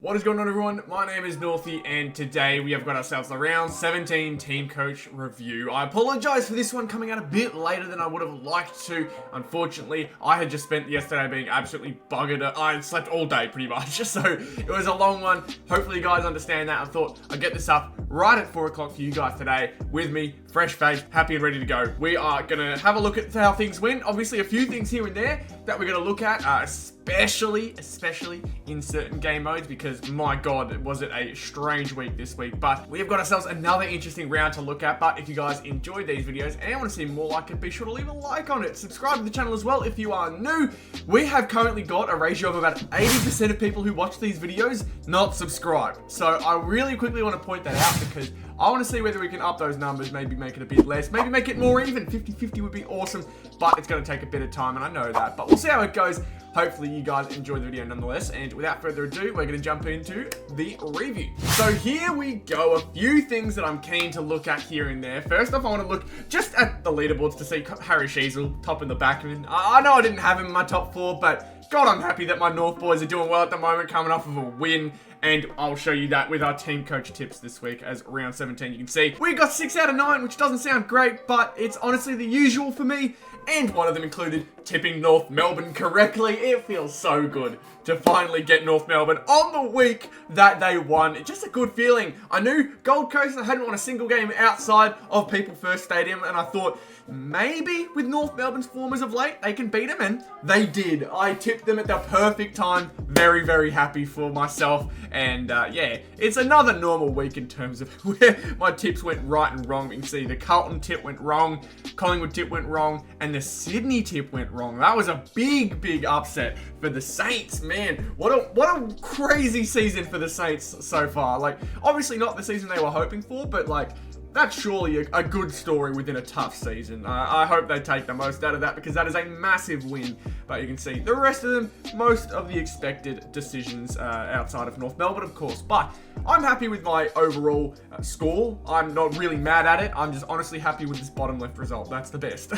What is going on, everyone? My name is Northy, and today we have got ourselves a round 17 team coach review. I apologize for this one coming out a bit later than I would have liked to. Unfortunately, I had just spent yesterday being absolutely buggered. I slept all day pretty much, so it was a long one. Hopefully you guys understand that. I thought I'd get this up right at 4 o'clock for you guys today with me, fresh faced, happy and ready to go. We are going to have a look at how things went. Obviously, a few things here and there that we're going to look at, especially in certain game modes, because my god, was it a strange week this week. But we have got ourselves another interesting round to look at. But if you guys enjoyed these videos and want to see more like it, be sure to leave a like on it. Subscribe to the channel as well if you are new. We have currently got a ratio of about 80% of people who watch these videos not subscribed. So I really quickly want to point that out, because I want to see whether we can up those numbers, maybe make it a bit less, maybe make it more even. 50-50 would be awesome, but it's going to take a bit of time, and I know that. But we'll see how it goes. Hopefully you guys enjoy the video nonetheless, and without further ado, we're going to jump into the review. So here we go, a few things that I'm keen to look at here and there. First off, I want to look just at the leaderboards to see Harry Sheasel top in the backman. I know I didn't have him in my top 4, but God, I'm happy that my North boys are doing well at the moment, coming off of a win. And I'll show you that with our team coach tips this week as round 17. You can see we got 6 out of 9, which doesn't sound great, but it's honestly the usual for me. And one of them included tipping North Melbourne correctly. It feels so good to finally get North Melbourne on the week that they won. It's just a good feeling. I knew Gold Coast hadn't won a single game outside of People First Stadium, and I thought maybe with North Melbourne's form as of late, they can beat them, and they did. I tipped them at the perfect time. Very, very happy for myself. And yeah, it's another normal week in terms of where my tips went right and wrong. You can see the Carlton tip went wrong, Collingwood tip went wrong, and the Sydney tip went wrong. That was a big upset for the Saints, man. What a crazy season for the Saints so far. Like, obviously not the season they were hoping for, but like, that's surely a good story within a tough season. I hope they take the most out of that, because that is a massive win. But you can see the rest of them, most of the expected decisions outside of North Melbourne, of course. But I'm happy with my overall score. I'm not really mad at it. I'm just honestly happy with this bottom left result. That's the best.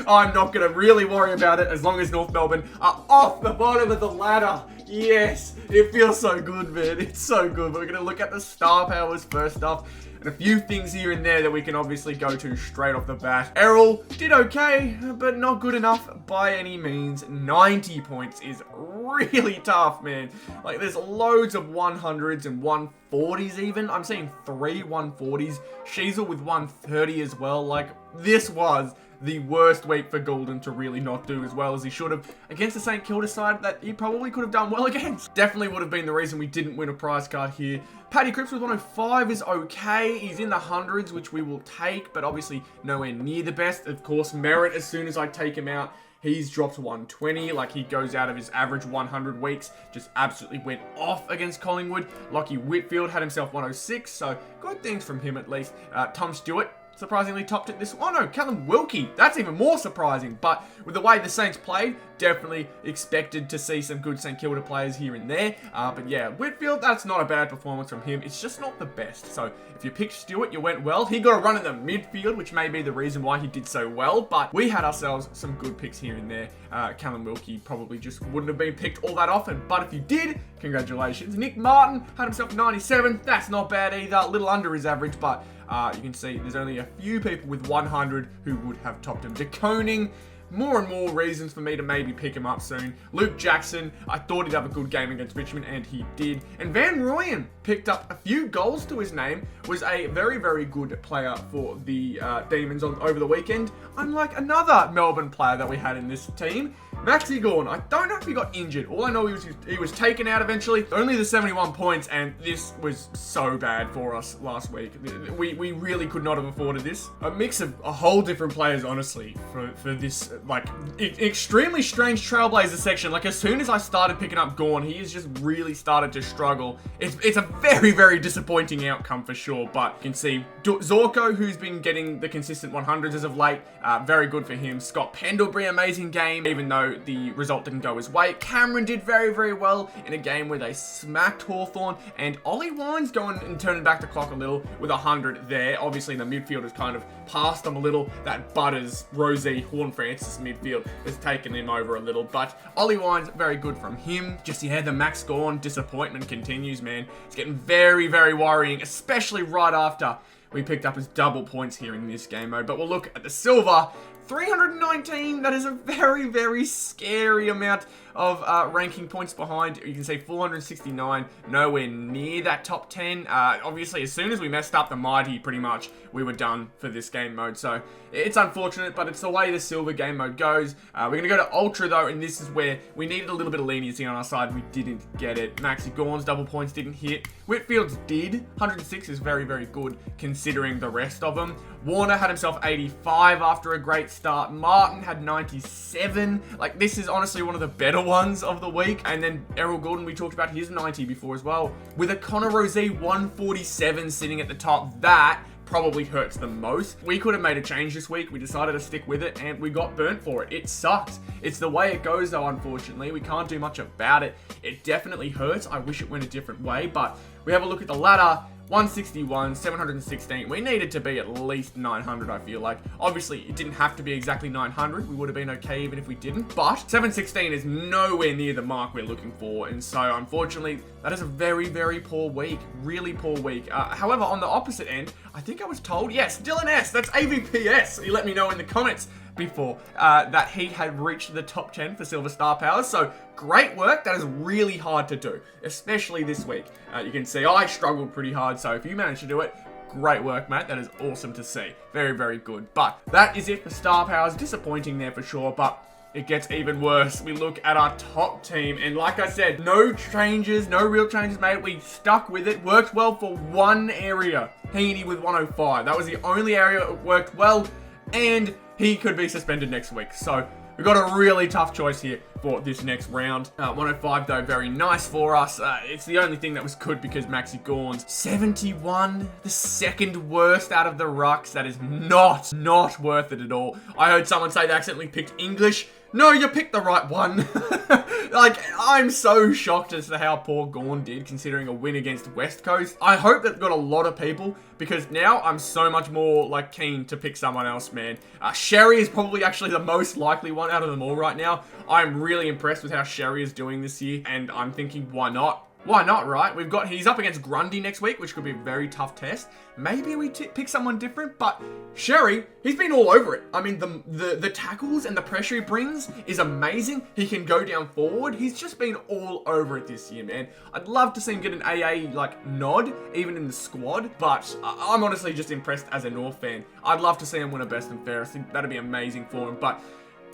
I'm not going to really worry about it as long as North Melbourne are off the bottom of the ladder. Yes, it feels so good, man. It's so good. But we're going to look at the star powers first off, and a few things here and there that we can obviously go to straight off the bat. Errol did okay, but not good enough by any means. 90 points is really tough, man. Like, there's loads of 100s and 140s even. I'm seeing 3 140s. Sheasel with 130 as well. Like, this was the worst week for Goulden to really not do as well as he should have against the St Kilda side that he probably could have done well against. Definitely would have been the reason we didn't win a prize card here. Paddy Cripps with 105 is okay. He's in the hundreds, which we will take, but obviously nowhere near the best. Of course, Merritt, as soon as I take him out, he's dropped 120, like he goes out of his average 100 weeks, just absolutely went off against Collingwood. Lockie Whitfield had himself 106, so good things from him at least. Tom Stewart surprisingly topped it this. Oh no, Callum Wilkie. That's even more surprising. But with the way the Saints played, definitely expected to see some good St Kilda players here and there. But yeah, Whitfield, that's not a bad performance from him. It's just not the best. So if you picked Stewart, you went well. He got a run in the midfield, which may be the reason why he did so well. But we had ourselves some good picks here and there. Callum Wilkie probably just wouldn't have been picked all that often. But if you did, congratulations. Nick Martin had himself 97. That's not bad either. A little under his average, but you can see there's only a few people with 100 who would have topped him. De Koning, more and more reasons for me to maybe pick him up soon. Luke Jackson, I thought he'd have a good game against Richmond, and he did. And Van Rooyen picked up a few goals to his name, was a very good player for the Demons over the weekend, unlike another Melbourne player that we had in this team. Maxi Gawn, I don't know if he got injured. All I know he was taken out eventually. Only the 71 points, and this was so bad for us last week. We really could not have afforded this. A mix of a whole different players, honestly, for this, like, extremely strange Trailblazer section. Like, as soon as I started picking up Gawn, he has just really started to struggle. It's a very disappointing outcome for sure, but you can see Zorko, who's been getting the consistent 100s as of late, very good for him. Scott Pendlebury, amazing game, even though the result didn't go his way. Cameron did very well in a game where they smacked Hawthorn, and Ollie Wines going and turning back the clock a little with 100 there. Obviously the midfield has kind of passed them a little. That Butters, Rosie, Horn Francis versus midfield has taken him over a little. But Ollie Wines, very good from him. Just, yeah, the Max Gawn disappointment continues, man. It's getting very, very worrying, especially right after we picked up his double points here in this game mode. But we'll look at the silver. 319, that is a very, very scary amount of ranking points behind. You can say 469, nowhere near that top 10. Obviously, as soon as we messed up the Mighty, pretty much, we were done for this game mode. So, it's unfortunate, but it's the way the silver game mode goes. We're going to go to Ultra, though, and this is where we needed a little bit of leniency on our side. We didn't get it. Maxi Gawn's double points didn't hit. Whitfield's did. 106 is very, very good, considering the rest of them. Warner had himself 85 after a great start. Martin had 97. Like, this is honestly one of the better ones of the week. And then Errol Goulden, we talked about his 90 before as well. With a Connor Rosé 147 sitting at the top, that probably hurts the most. We could have made a change this week. We decided to stick with it and we got burnt for it. It sucks. It's the way it goes though, unfortunately. We can't do much about it. It definitely hurts. I wish it went a different way, but we have a look at the ladder. 161, 716. We needed to be at least 900, I feel like. Obviously, it didn't have to be exactly 900. We would have been okay even if we didn't. But 716 is nowhere near the mark we're looking for. And so, unfortunately, that is a very, very poor week. Really poor week. However, on the opposite end, I think I was told, yes, Dylan S. That's AVPS. He let me know in the comments before that he had reached the top 10 for Silver Star Powers. So great work. That is really hard to do, especially this week. You can see I struggled pretty hard. So if you managed to do it, great work, mate. That is awesome to see. Very, very good. But that is it for Star Powers. Disappointing there for sure, but it gets even worse. We look at our top team, and like I said, no changes, no real changes made. We stuck with it. Worked well for one area. Heaney with 105. That was the only area that worked well, and he could be suspended next week. So we've got a really tough choice here for this next round. 105 though, very nice for us. It's the only thing that was good because Maxi Gawn's 71, the second worst out of the rucks. That is not worth it at all. I heard someone say they accidentally picked English. No, you picked the right one. Like, I'm so shocked as to how poor Gawn did, considering a win against West Coast. I hope that got a lot of people, because now I'm so much more, like, keen to pick someone else, man. Sherry is probably actually the most likely one out of them all right now. I'm really impressed with how Sherry is doing this year, and I'm thinking, why not? Why not, right? He's up against Grundy next week, which could be a very tough test. Maybe we pick someone different, but Sherry, he's been all over it. I mean, the tackles and the pressure he brings is amazing. He can go down forward. He's just been all over it this year, man. I'd love to see him get an AA, like, nod, even in the squad, but I'm honestly just impressed as a North fan. I'd love to see him win a best and fairest. I think that'd be amazing for him, but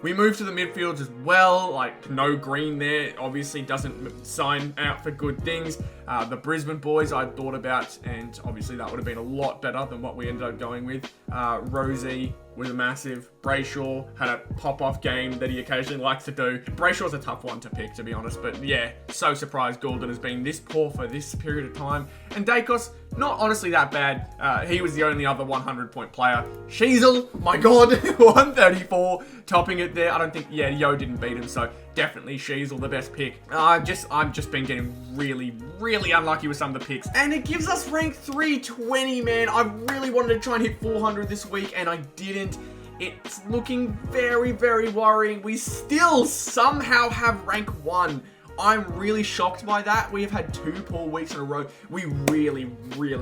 we move to the midfields as well, like no Green there, obviously doesn't sign out for good things. The Brisbane boys I thought about, and obviously that would have been a lot better than what we ended up going with. Rosie was a massive. Brayshaw had a pop-off game that he occasionally likes to do. Brayshaw's a tough one to pick, to be honest, but yeah, so surprised Goulden has been this poor for this period of time. And Dacos, not honestly that bad. He was the only other 100-point player. Sheasel, my god, 134, topping it there. I don't think, yeah, Yo didn't beat him, so definitely Sheasel, the best pick. I've just been getting really unlucky with some of the picks. And it gives us rank 320, man. I really wanted to try and hit 400 this week, and I didn't. It's looking very worrying. We still somehow have rank 1. I'm really shocked by that. We have had 2 poor weeks in a row. We really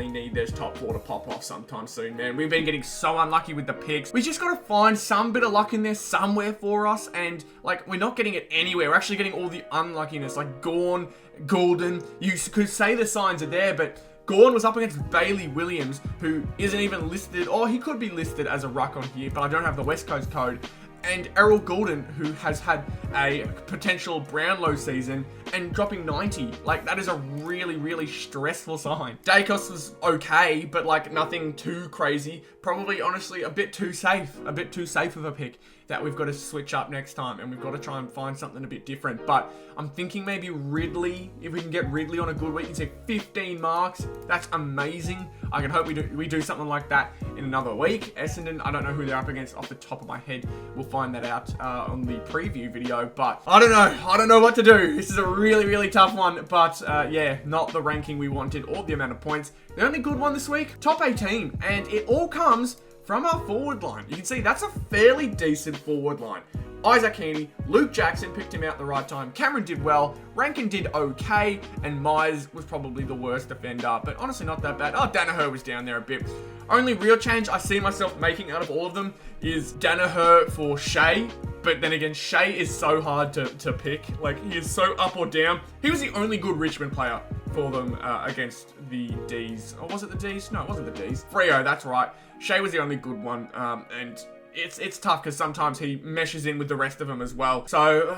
need this top 4 to pop off sometime soon, man. We've been getting so unlucky with the picks. We just got to find some bit of luck in there somewhere for us, and like, we're not getting it anywhere. We're actually getting all the unluckiness, like Gawn, Goulden. You could say the signs are there, but Gawn was up against Bailey Williams, who isn't even listed, or he could be listed as a ruck on here, but I don't have the West Coast code. And Errol Goulden, who has had a potential Brownlow season and dropping 90. Like, that is a really stressful sign. Dacos was okay, but like nothing too crazy. Probably, honestly, a bit too safe of a pick that we've got to switch up next time, and we've got to try and find something a bit different. But I'm thinking maybe Ridley, if we can get Ridley on a good week and say 15 marks, that's amazing. I can hope we do something like that in another week. Essendon, I don't know who they're up against off the top of my head. We'll find that out on the preview video, but I don't know what to do. This is a really tough one, but yeah, not the ranking we wanted or the amount of points. The only good one this week, top 18, and it all comes from our forward line. You can see that's a fairly decent forward line. Isaac Heaney, Luke Jackson picked him out the right time. Cameron did well. Rankin did okay. And Myers was probably the worst defender. But honestly, not that bad. Oh, Danaher was down there a bit. Only real change I see myself making out of all of them is Danaher for Shea. But then again, Shea is so hard to pick. Like, he is so up or down. He was the only good Richmond player for them against the Ds. Or was it the Ds? No, it wasn't the Ds. Freo, that's right. Shea was the only good one. And it's tough because sometimes he meshes in with the rest of them as well. So,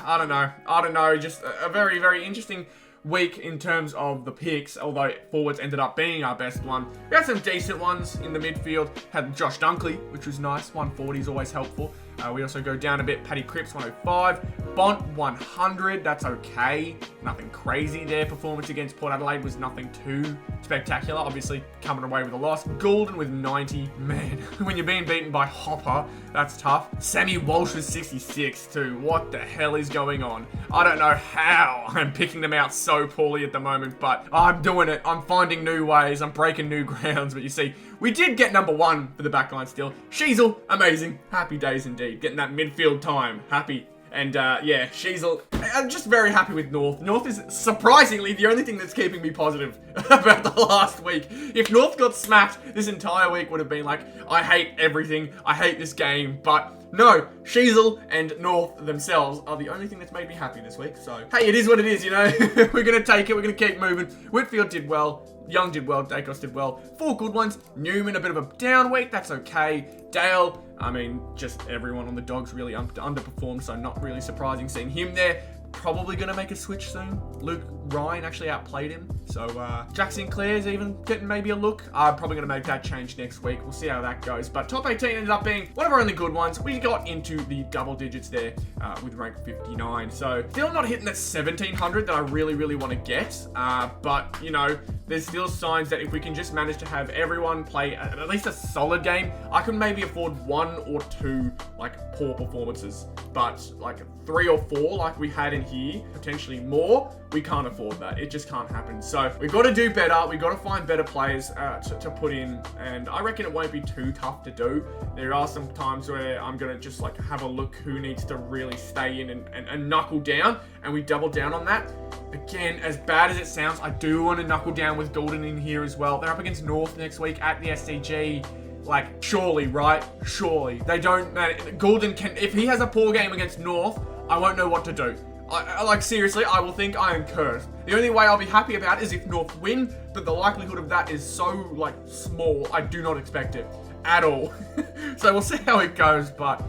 I don't know. Just a very, very interesting week in terms of the picks, although forwards ended up being our best one. We had some decent ones in the midfield. Had Josh Dunkley, which was nice. 140 is always helpful. We also go down a bit. Paddy Cripps, 105. Bont, 100. That's okay. Nothing crazy there. Performance against Port Adelaide was nothing too spectacular. Obviously, coming away with a loss. Goulden with 90. Man, when you're being beaten by Hopper, that's tough. Sammy Walsh with 66 too. What the hell is going on? I don't know how I'm picking them out so poorly at the moment, but I'm doing it. I'm finding new ways. I'm breaking new grounds. But you see, we did get number 1 for the backline still. Sheasel, amazing. Happy days indeed. Getting that midfield time. Happy. And yeah, Sheasel. I'm just very happy with North. North is surprisingly the only thing that's keeping me positive about the last week. If North got smacked, this entire week would have been like, I hate everything. I hate this game. But no, Sheasel and North themselves are the only thing that's made me happy this week. So, hey, it is what it is, you know. We're going to take it. We're going to keep moving. Whitfield did well. Young did well. Dacos did well. 4 good ones. Newman, a bit of a down week. That's okay. Dale, I mean, just everyone on the Dogs really underperformed, so not really surprising seeing him there. Probably going to make a switch soon. Luke Ryan actually outplayed him. So, Jack Sinclair's even getting maybe a look. I'm probably going to make that change next week. We'll see how that goes. But top 18 ended up being one of our only good ones. We got into the double digits there with rank 59. So, still not hitting that 1700 that I really, really want to get. But, you know, there's still signs that if we can just manage to have everyone play at least a solid game, I can maybe afford 1 or 2, like, poor performances. But, like, 3 or 4 like we had in here, potentially more, we can't afford that. It just can't happen. So we've got to do better. We've got to find better players to put in. And I reckon it won't be too tough to do. There are some times where I'm going to just like have a look who needs to really stay in and knuckle down. And we double down on that. Again, as bad as it sounds, I do want to knuckle down with Goulden in here as well. They're up against North next week at the SCG. Like, surely, right? Surely. They don't... Goulden can... If he has a poor game against North, I won't know what to do. Like, seriously, I will think I am cursed. The only way I'll be happy about it is if North win, but the likelihood of that is so, like, small, I do not expect it at all. So we'll see how it goes, but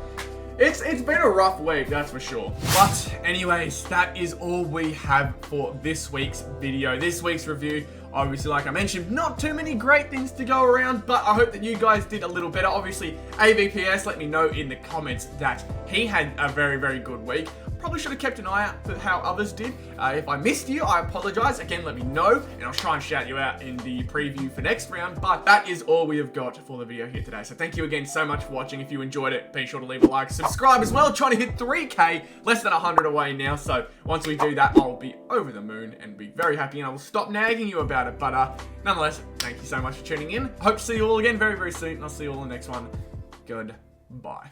it's been a rough week, that's for sure. But anyways, that is all we have for this week's video, this week's review. Obviously, like I mentioned, not too many great things to go around, but I hope that you guys did a little better. Obviously, AVPS let me know in the comments that he had a very, very good week. Probably should have kept an eye out for how others did. If I missed you, I apologize. Again, let me know, and I'll try and shout you out in the preview for next round. But that is all we have got for the video here today. So thank you again so much for watching. If you enjoyed it, be sure to leave a like, subscribe as well. Trying to hit 3K, less than 100 away now. So once we do that, I'll be over the moon and be very happy, and I will stop nagging you about it. But nonetheless, thank you so much for tuning in. Hope to see you all again very, very soon, and I'll see you all in the next one. Goodbye.